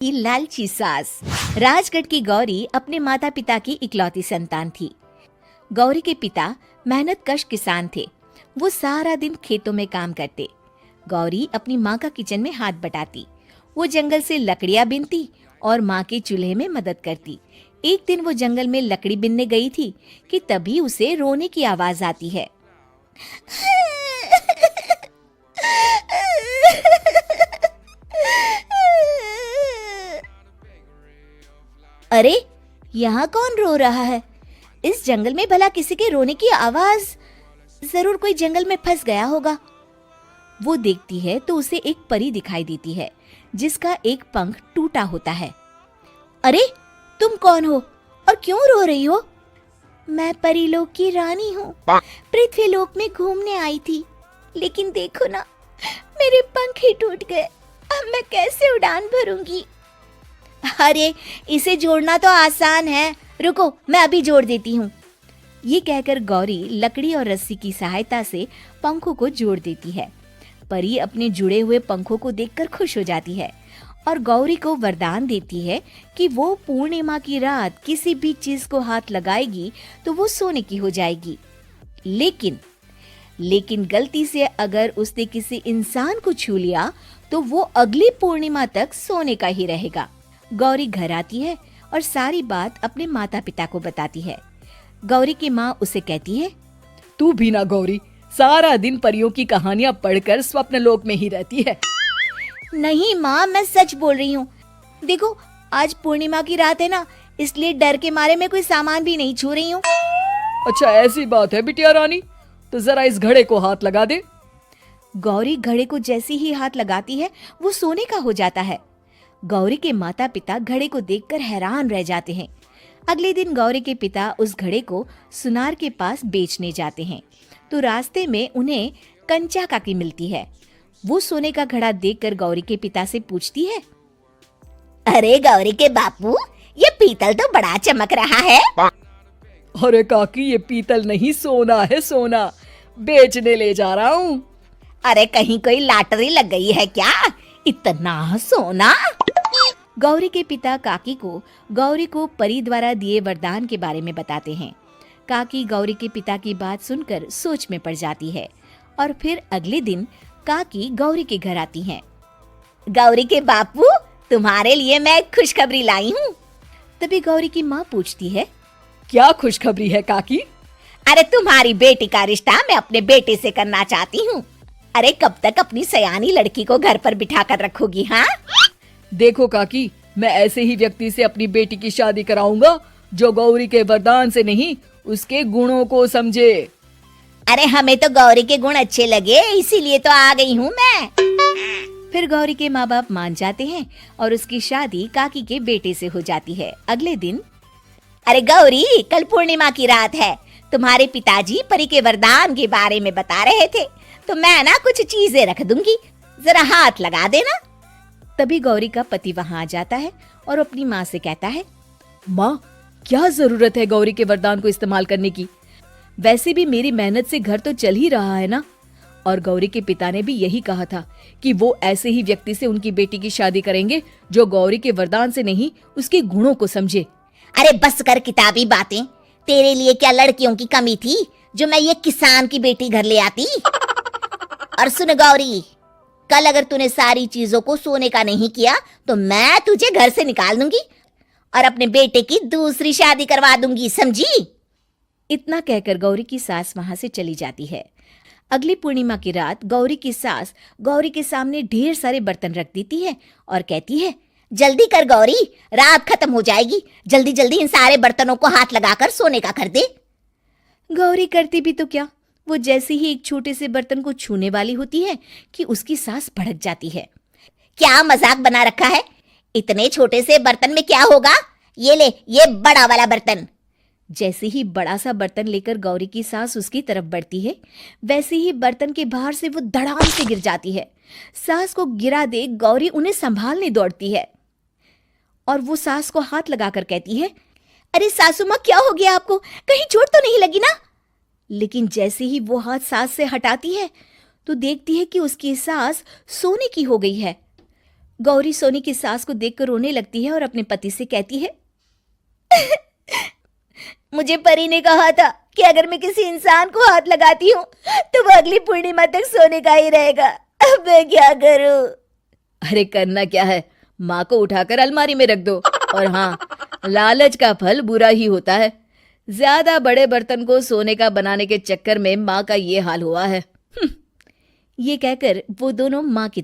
की लालची सास। राजगढ़ की गौरी अपने माता पिता की इकलौती संतान थी। गौरी के पिता मेहनतकश किसान थे। वो सारा दिन खेतों में काम करते। गौरी अपनी माँ का किचन में हाथ बटाती। वो जंगल से लकड़ियाँ बीनती और माँ के चूल्हे में मदद करती। एक दिन वो जंगल में लकड़ी बीनने गई थी कि तभी उसे रोने की आवाज आती है। अरे, यहाँ कौन रो रहा है? इस जंगल में भला किसी के रोने की आवाज? जरूर कोई जंगल में फंस गया होगा। वो देखती है तो उसे एक परी दिखाई देती है जिसका एक पंख टूटा होता है। अरे, तुम कौन हो और क्यों रो रही हो? मैं परीलोक की रानी हूँ। पृथ्वीलोक में घूमने आई थी, लेकिन देखो ना, मेरे पंख ही टूट गए। अब मैं कैसे उड़ान भरूंगी? अरे, इसे जोड़ना तो आसान है। रुको, मैं अभी जोड़ देती हूँ। ये कहकर गौरी लकड़ी और रस्सी की सहायता से पंखों को जोड़ देती है। परी अपने जुड़े हुए पंखों को देखकर खुश हो जाती है और गौरी को वरदान देती है कि वो पूर्णिमा की रात किसी भी चीज को हाथ लगाएगी तो वो सोने की हो जाएगी। लेकिन गलती से अगर उसने किसी इंसान को छू लिया तो वो अगली पूर्णिमा तक सोने का ही रहेगा। गौरी घर आती है और सारी बात अपने माता पिता को बताती है। गौरी की माँ उसे कहती है, तू भी ना गौरी, सारा दिन परियों की कहानियां पढ़कर स्वप्न लोक में ही रहती है। नहीं माँ, मैं सच बोल रही हूँ। देखो, आज पूर्णिमा की रात है ना, इसलिए डर के मारे मैं कोई सामान भी नहीं छू रही हूँ। अच्छा, ऐसी बात है बिटिया रानी, तो जरा इस घड़े को हाथ लगा दे। गौरी घड़े को जैसे ही हाथ लगाती है वो सोने का हो जाता है। गौरी के माता पिता घड़े को देखकर हैरान रह जाते हैं। अगले दिन गौरी के पिता उस घड़े को सुनार के पास बेचने जाते हैं तो रास्ते में उन्हें कंचा काकी मिलती है। वो सोने का घड़ा देखकर गौरी के पिता से पूछती है, अरे गौरी के बापू, ये पीतल तो बड़ा चमक रहा है। अरे काकी, ये पीतल नहीं, सोना है, सोना। बेचने ले जा रहा हूँ। अरे, कहीं कोई लॉटरी लग गई है क्या? इतना सोना? गौरी के पिता काकी को गौरी को परी द्वारा दिए वरदान के बारे में बताते हैं। काकी गौरी के पिता की बात सुनकर सोच में पड़ जाती है और फिर अगले दिन काकी गौरी के घर आती हैं। गौरी के बापू, तुम्हारे लिए मैं एक खुशखबरी लाई हूँ। तभी गौरी की माँ पूछती है, क्या खुशखबरी है काकी? अरे, तुम्हारी बेटी का रिश्ता मैं अपने बेटे से करना चाहती हूँ। अरे, कब तक अपनी सयानी लड़की को घर पर बिठा कर रखोगी? हाँ, देखो काकी, मैं ऐसे ही व्यक्ति से अपनी बेटी की शादी कराऊंगा जो गौरी के वरदान से नहीं, उसके गुणों को समझे। अरे, हमें तो गौरी के गुण अच्छे लगे, इसीलिए तो आ गई हूँ मैं। फिर गौरी के माँ बाप मान जाते हैं और उसकी शादी काकी के बेटे से हो जाती है। अगले दिन, अरे गौरी, कल पूर्णिमा की रात है। तुम्हारे पिताजी परी के वरदान के बारे में बता रहे थे, तो मैं ना कुछ चीजें रख दूंगी, जरा हाथ लगा देना। तभी गौरी का पति वहां आ जाता है और अपनी माँ से कहता है, माँ, क्या जरूरत है गौरी के वरदान को इस्तेमाल करने की? वैसे भी मेरी मेहनत से घर तो चल ही रहा है ना। और गौरी के पिता ने भी यही कहा था कि वो ऐसे ही व्यक्ति से उनकी बेटी की शादी करेंगे जो गौरी के वरदान से नहीं, उसके गुणों को समझे। अरे बस कर किताबी बातें। तेरे लिए क्या लड़कियों की कमी थी जो मैं ये किसान की बेटी घर ले आती? और सुन गौरी, कल अगर तूने सारी चीजों को सोने का नहीं किया तो मैं तुझे घर से निकाल दूंगी और अपने बेटे की दूसरी शादी करवा दूंगी, समझी? इतना कहकर गौरी की सास वहां से चली जाती है। अगली पूर्णिमा की रात गौरी की सास गौरी के सामने ढेर सारे बर्तन रख देती है और कहती है, जल्दी कर गौरी, रात खत्म हो जाएगी। जल्दी जल्दी इन सारे बर्तनों को हाथ लगाकर सोने का कर दे। गौरी करती भी तो क्या, वो जैसे ही एक छोटे से बर्तन को छूने वाली होती है कि उसकी सास भड़क जाती है। क्या मजाक बना रखा है? इतने छोटे से बर्तन में क्या होगा? ये ले, ये बड़ा वाला बर्तन। जैसे ही बड़ा सा बर्तन लेकर गौरी की सास उसकी तरफ बढ़ती है, वैसे ही बर्तन के बाहर से वो धड़ाम से गिर जाती है। सास को गिरा देख गौरी उन्हें संभालने दौड़ती है और वो सास को हाथ लगाकर कहती है, अरे सासू माँ, क्या हो गया आपको? कहीं चोट तो नहीं लगी ना? लेकिन जैसे ही वो हाथ सास से हटाती है तो देखती है कि उसकी सास सोने की हो गई है। गौरी सोनी की सास को देखकर रोने लगती है और अपने पति से कहती है, मुझे परी ने कहा था कि अगर मैं किसी इंसान को हाथ लगाती हूँ तो वो अगली पूर्णिमा तक सोने का ही रहेगा। अब मैं क्या करूँ? अरे करना क्या है, माँ को उठाकर अलमारी में रख दो। और हाँ, लालच का फल बुरा ही होता है। ज्यादा बड़े बर्तन को सोने का बनाने के चक्कर में माँ का ये हाल हुआ है। ये कहकर वो दोनों माँ की